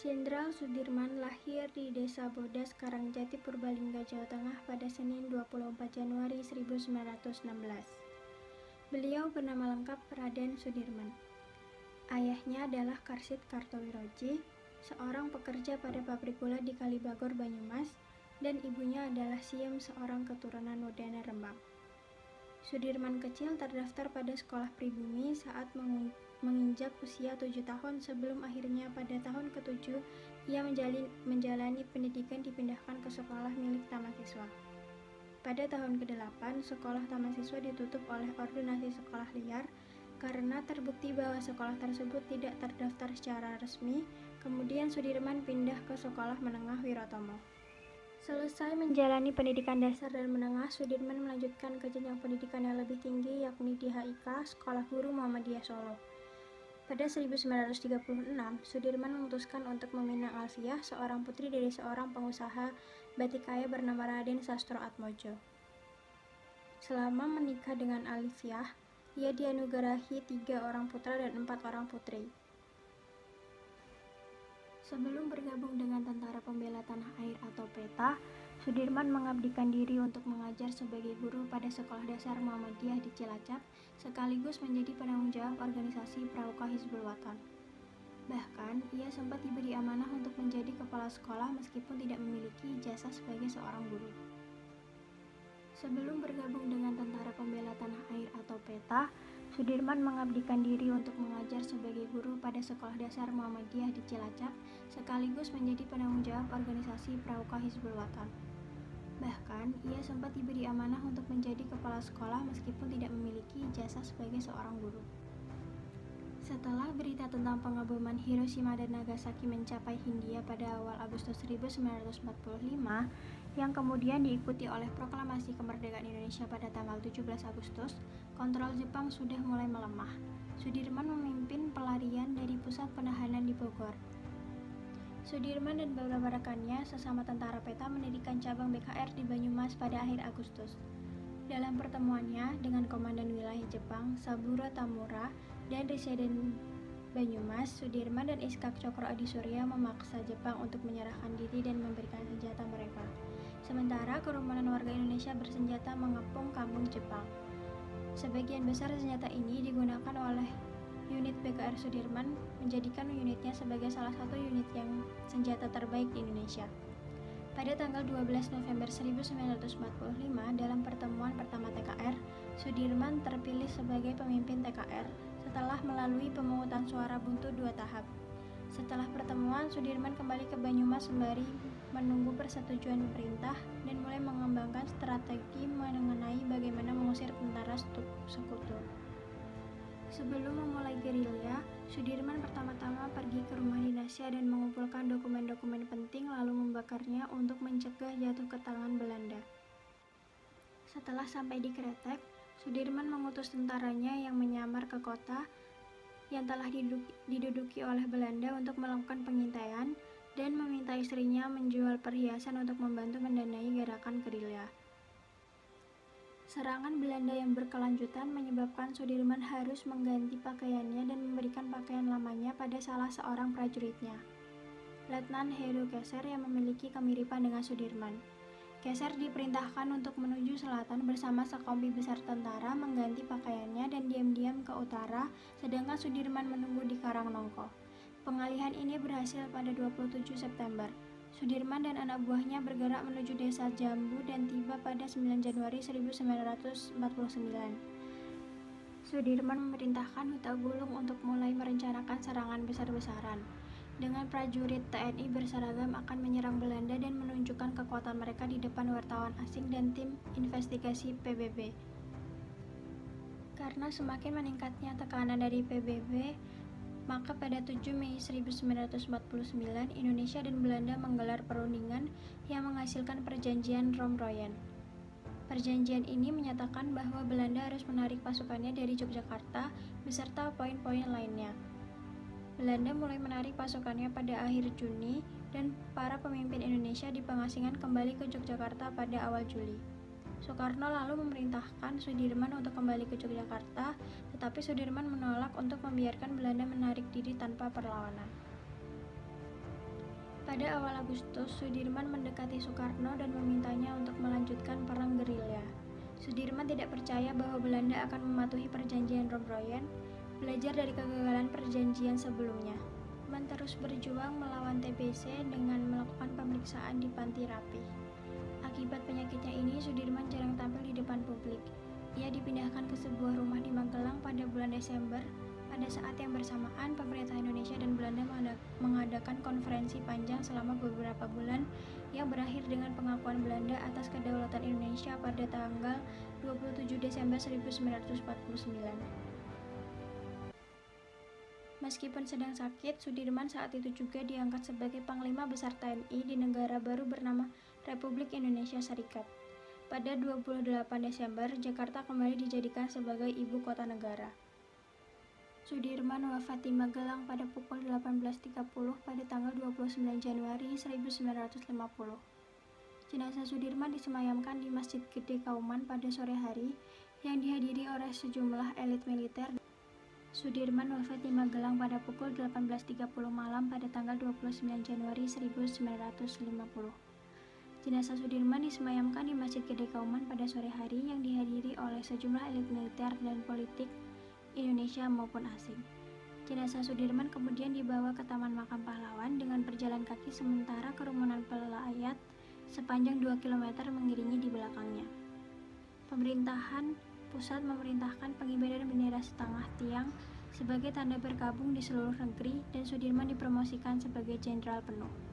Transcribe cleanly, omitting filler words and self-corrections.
Jenderal Sudirman lahir di Desa Bodas, Karangjati, Purbalingga, Jawa Tengah pada Senin 24 Januari 1916. Beliau bernama lengkap Raden Sudirman. Ayahnya adalah Karsid Kartowirodji, seorang pekerja pada pabrik gula di Kalibagor, Banyumas, dan ibunya adalah Siem, seorang keturunan Wedana Rembang. Sudirman kecil terdaftar pada sekolah pribumi saat menginjak usia 7 tahun sebelum akhirnya pada tahun ke-7 ia menjalani pendidikan dipindahkan ke sekolah milik taman siswa. Pada tahun ke-8, sekolah taman siswa ditutup oleh ordonasi sekolah liar karena terbukti bahwa sekolah tersebut tidak terdaftar secara resmi. Kemudian Sudirman pindah ke sekolah menengah Wirotomo. Selesai menjalani pendidikan dasar dan menengah, Sudirman melanjutkan ke jenjang pendidikan yang lebih tinggi, yakni di HIK, Sekolah Guru Muhammadiyah Solo. Pada 1936, Sudirman memutuskan untuk meminang Alfiah, seorang putri dari seorang pengusaha batik kaya bernama Raden Sastro Atmojo. Selama menikah dengan Alfiah, ia dianugerahi 3 orang putra dan 4 orang putri. Sebelum bergabung dengan Tentara Pembela Tanah Air atau PETA, Sudirman mengabdikan diri untuk mengajar sebagai guru pada Sekolah Dasar Muhammadiyah di Cilacap, sekaligus menjadi penanggung jawab organisasi Pramuka Hizbul Wathan. Bahkan, ia sempat diberi amanah untuk menjadi kepala sekolah meskipun tidak memiliki ijazah sebagai seorang guru. Sebelum bergabung dengan Tentara Pembela Tanah Air atau PETA, Sudirman mengabdikan diri untuk mengajar sebagai guru pada Sekolah Dasar Muhammadiyah di Cilacap, sekaligus menjadi penanggung jawab organisasi Pramuka Hizbul Wathan. Bahkan, ia sempat diberi amanah untuk menjadi kepala sekolah meskipun tidak memiliki ijazah sebagai seorang guru. Setelah berita tentang pengeboman Hiroshima dan Nagasaki mencapai Hindia pada awal Agustus 1945, yang kemudian diikuti oleh proklamasi kemerdekaan Indonesia pada tanggal 17 Agustus, kontrol Jepang sudah mulai melemah. Sudirman memimpin pelarian dari pusat penahanan di Bogor. Sudirman dan beberapa rekannya sesama tentara PETA mendirikan cabang BKR di Banyumas pada akhir Agustus. Dalam pertemuannya dengan Komandan Wilayah Jepang, Saburo Tamura, dan Residen Banyumas, Sudirman dan Iskak Cokro Adisurya memaksa Jepang untuk menyerahkan diri dan memberikan senjata mereka. Sementara kerumunan warga Indonesia bersenjata mengepung kampung Jepang. Sebagian besar senjata ini digunakan oleh unit BKR Sudirman, menjadikan unitnya sebagai salah satu unit yang senjata terbaik di Indonesia. Pada tanggal 12 November 1945, dalam pertemuan pertama TKR, Sudirman terpilih sebagai pemimpin TKR setelah melalui pemungutan suara buntu 2 tahap. Setelah pertemuan, Sudirman kembali ke Banyumas sembari menunggu persetujuan pemerintah dan mulai mengembangkan strategi mengenai bagaimana mengusir tentara sekutu. Sebelum memulai gerilya, Sudirman pertama-tama pergi ke rumah dinasnya dan mengumpulkan dokumen-dokumen penting lalu membakarnya untuk mencegah jatuh ke tangan Belanda. Setelah sampai di Kretek, Sudirman mengutus tentaranya yang menyamar ke kota yang telah diduduki oleh Belanda untuk melakukan pengintaian dan meminta istrinya menjual perhiasan untuk membantu mendanai gerakan gerilya. Serangan Belanda yang berkelanjutan menyebabkan Sudirman harus mengganti pakaiannya dan memberikan pakaian lamanya pada salah seorang prajuritnya, Letnan Heru Keser, yang memiliki kemiripan dengan Sudirman. Keser diperintahkan untuk menuju selatan bersama sekompi besar tentara mengganti pakaiannya dan diam-diam ke utara, sedangkan Sudirman menunggu di Karangnongko. Pengalihan ini berhasil pada 27 September. Sudirman dan anak buahnya bergerak menuju desa Jambu dan tiba pada 9 Januari 1949. Sudirman memerintahkan Hutagulung untuk mulai merencanakan serangan besar-besaran. Dengan prajurit TNI berseragam akan menyerang Belanda dan menunjukkan kekuatan mereka di depan wartawan asing dan tim investigasi PBB. Karena semakin meningkatnya tekanan dari PBB, maka pada 7 Mei 1949, Indonesia dan Belanda menggelar perundingan yang menghasilkan Perjanjian Romroyen. Perjanjian ini menyatakan bahwa Belanda harus menarik pasukannya dari Yogyakarta beserta poin-poin lainnya. Belanda mulai menarik pasukannya pada akhir Juni dan para pemimpin Indonesia di pengasingan kembali ke Yogyakarta pada awal Juli. Soekarno lalu memerintahkan Sudirman untuk kembali ke Yogyakarta, tetapi Sudirman menolak untuk membiarkan Belanda menarik diri tanpa perlawanan. Pada awal Agustus, Sudirman mendekati Soekarno dan memintanya untuk melanjutkan perang gerilya. Sudirman tidak percaya bahwa Belanda akan mematuhi perjanjian Rob-Royen, belajar dari kegagalan perjanjian sebelumnya. Man terus berjuang melawan TBC dengan melakukan pemeriksaan di Panti Rapih. Akibat penyakitnya ini, Sudirman jarang tampil di depan publik. Ia dipindahkan ke sebuah rumah di Magelang pada bulan Desember. Pada saat yang bersamaan, pemerintah Indonesia dan Belanda mengadakan konferensi panjang selama beberapa bulan yang berakhir dengan pengakuan Belanda atas kedaulatan Indonesia pada tanggal 27 Desember 1949. Meskipun sedang sakit, Sudirman saat itu juga diangkat sebagai Panglima Besar TNI di negara baru bernama Republik Indonesia Serikat. Pada 28 Desember, Jakarta kembali dijadikan sebagai ibu kota negara. Sudirman wafat di Magelang pada pukul 18.30 pada tanggal 29 Januari 1950. Jenazah Sudirman disemayamkan di Masjid Gede Kauman pada sore hari yang dihadiri oleh sejumlah elit militer. Sudirman wafat di Magelang pada pukul 18.30 malam pada tanggal 29 Januari 1950. Jenazah Sudirman disemayamkan di Masjid Gede Kauman pada sore hari yang dihadiri oleh sejumlah elit militer dan politik Indonesia maupun asing. Jenazah Sudirman kemudian dibawa ke Taman Makam Pahlawan dengan berjalan kaki sementara kerumunan pelayat sepanjang 2 km mengiringi di belakangnya. Pemerintahan pusat memerintahkan pengibaran bendera setengah tiang sebagai tanda bergabung di seluruh negeri dan Sudirman dipromosikan sebagai jenderal penuh.